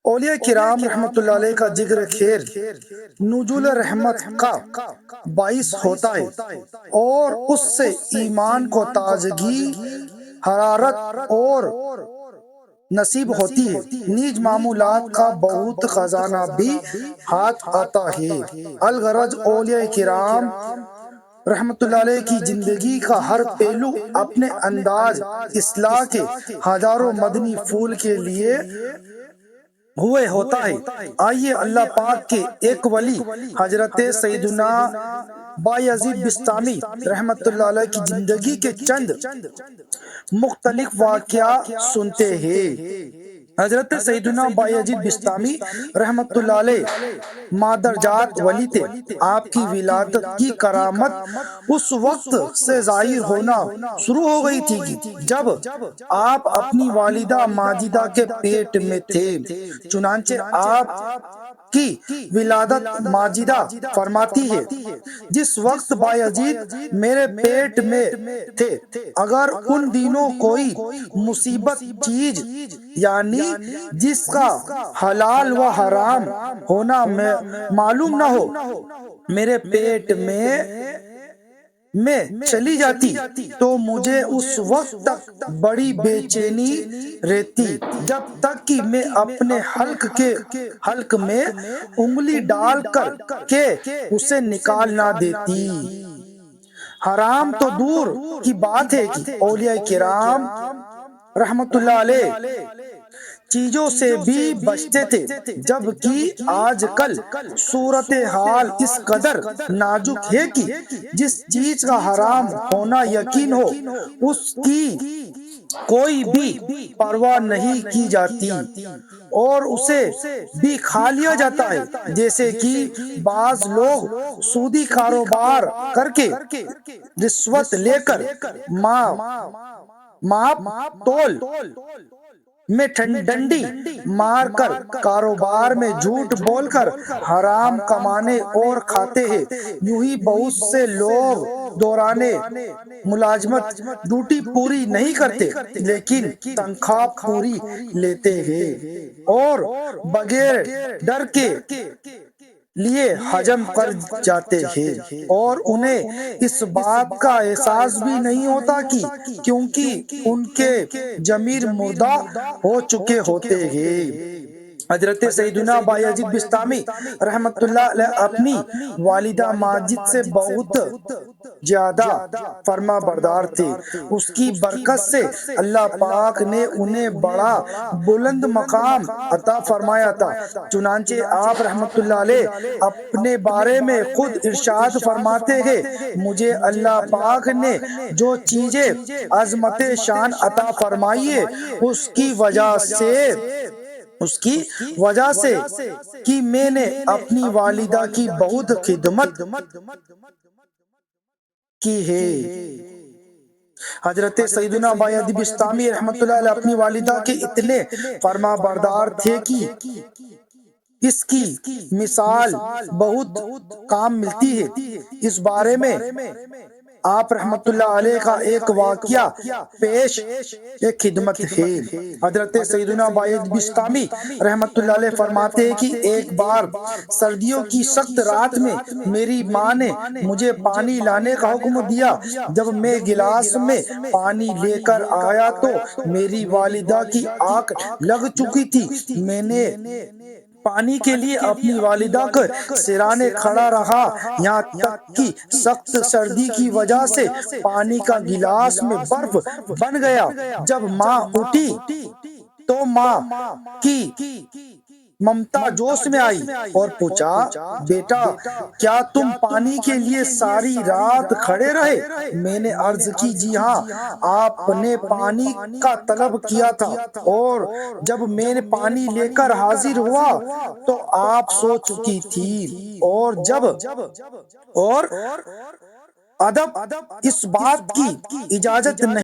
اولیاء کرام رحمت اللہ علیہ کا ذکر خیر نزول رحمت کا باعث ہوتا ہے اور اس سے ایمان کو تازگی، حرارت اور نصیب ہوتی ہے، نیز معمولات کا بہت خزانہ بھی ہاتھ آتا ہے۔ الغرض اولیاء کرام رحمت اللہ علیہ کی زندگی کا ہر پہلو اپنے انداز اصلاح کے ہزاروں مدنی پھول کے لیے ہوئے ہوتا ہے۔ آئیے اللہ پاک کے ایک ولی حضرت سیدنا بایزید بسطامی رحمت اللہ علیہ کی زندگی کے چند مختلف واقعہ سنتے ہیں۔ حضرت سیدنا بایزید بسطامی رحمت اللہ علیہ مادرجات ولی تھے۔ آپ کی ولادت کی کرامت اس وقت سے ظاہر ہونا شروع ہو گئی تھی جب آپ اپنی والدہ ماجدہ کے پیٹ میں تھے۔ چنانچہ آپ کی ولادت ماجدہ فرماتی ہے، جس وقت بایزید میرے پیٹ میں تھے، اگر ان دنوں کوئی مصیبت چیز یعنی جس کا حلال و حرام ہونا معلوم نہ ہو میرے پیٹ میں چلی جاتی تو مجھے اس وقت تک بڑی بے چینی رہتی جب تک کہ میں اپنے حلق میں انگلی ڈال کر کے اسے نکال نہ دیتی۔ حرام تو دور کی بات ہے کہ اولیاء کرام رحمت اللہ علیہ چیزوں سے بھی بچتے تھے، جبکہ آج کل صورتحال اس قدر نازک ہے کہ جس چیز کا حرام ہونا یقین ہو اس کی کوئی بھی پرواہ نہیں کی جاتی اور اسے بھی کھا لیا جاتا ہے۔ جیسے کہ بعض لوگ سودی کاروبار کر کے، رشوت لے کر، ماپ تول میں ڈنڈی مار کر، کاروبار میں جھوٹ بول کر حرام کمانے اور کھاتے ہیں۔ یوں ہی بہت سے لوگ دوران ملازمت ڈیوٹی پوری نہیں کرتے لیکن تنخواہ پوری لیتے ہیں اور بغیر ڈر کے لیے حجم کر جاتے ہیں اور انہیں اس بات کا احساس بھی نہیں ہوتا کہ کیونکہ ان کے ضمیر مردہ ہو چکے ہوتے ہیں۔ حضرت سیدنا بایزید بسطامی رحمت اللہ علیہ اپنی والدہ ماجد سے بہت زیادہ فرما بردار تھے۔ اس کی برکت سے اللہ پاک نے انہیں بڑا بلند مقام عطا فرمایا تھا۔ چنانچہ آپ رحمت اللہ علیہ اپنے بارے میں خود ارشاد فرماتے ہیں، مجھے اللہ پاک نے جو چیزیں عظمت شان عطا فرمائی ہے اس کی وجہ سے کہ میں نے اپنی والدہ کی بہت خدمت کی ہے۔ حضرت سیدنا بایزید بسطامی رحمت اللہ علیہ اپنی والدہ کے اتنے فرما بردار تھے کہ اس کی مثال بہت کام ملتی ہے۔ اس بارے میں آپ رحمت اللہ علیہ کا ایک واقعہ پیش خدمت ہے۔ حضرت سیدنا بایزید بسطامی رحمت اللہ علیہ فرماتے ہیں کہ ایک بار سردیوں کی سخت رات میں میری ماں نے مجھے پانی لانے کا حکم دیا۔ جب میں گلاس میں پانی لے کر آیا تو میری والدہ کی آنکھ لگ چکی تھی۔ میں نے پانی کے لیے اپنی والدہ کے سرانے کھڑا رہا یہاں تک کہ سخت سردی کی وجہ سے پانی کا گلاس میں برف بن گیا۔ جب ماں اٹھی تو ماں کی ممتا جوش میں آئی اور پوچھا، بیٹا کیا تم پانی کے لیے ساری رات کھڑے رہے؟ میں نے عرض کی، جی ہاں، آپ نے پانی کا طلب کیا تھا اور جب میں نے پانی لے کر حاضر ہوا تو آپ سو چکی تھی اور ادب اس بات کی اجازت نہیں